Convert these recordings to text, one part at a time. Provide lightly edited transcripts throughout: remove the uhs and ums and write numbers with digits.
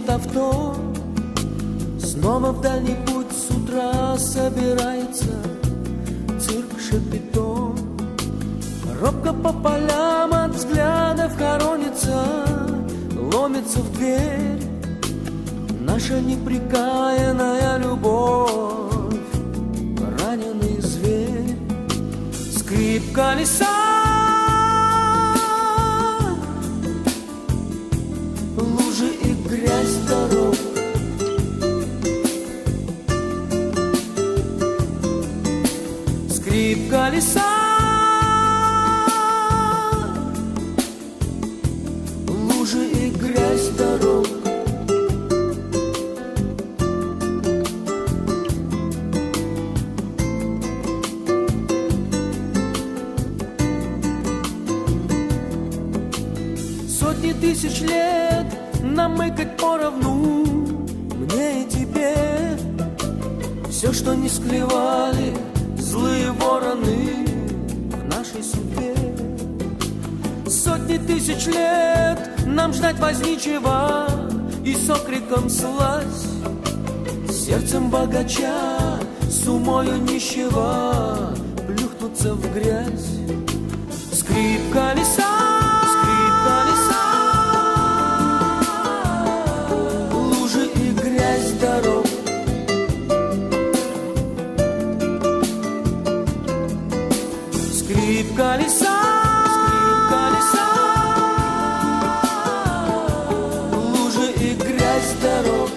стынет авто. Снова в дальний путь с утра собирается цирк Шапито. Робко по полям от взглядов хоронится, ломится в дверь наша непрекаянная любовь, раненый зверь. Скрип колеса, лужи и грязь дорог. Скрип колеса, лужи и грязь дорог. Сотни тысяч лет намыкать поровну мне и тебе. Все, что не склевали злые вороны в нашей судьбе. Сотни тысяч лет нам ждать возничего и с окриком слазь, сердцем богача, с умою нищего плюхнуться в грязь. Скрип колеса, скрип колеса, лужи и грязь дорог. Скрип колеса, скрип колеса, лужи и грязь дорог.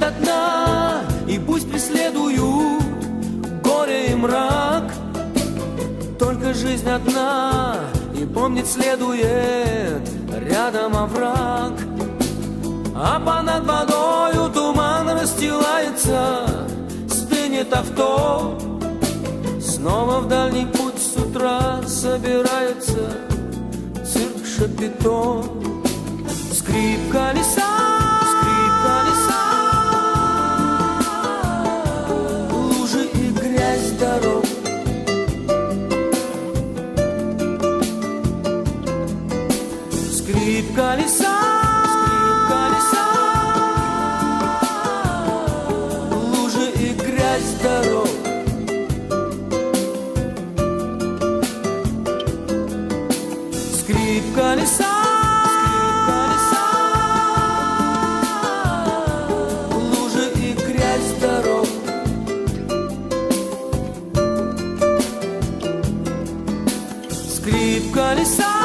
До дна, и пусть преследуют горе и мрак. Только жизнь одна, и помнить следует рядом овраг. А понад водою туман расстилается, стынет авто. Снова в дальний путь с утра собирается цирк Шапито. Скрип колеса, скрип колеса, лужи и грязь дорог. Скрип колеса, скрип колеса, лужи и грязь дорог. Скрип колеса, скрип колеса,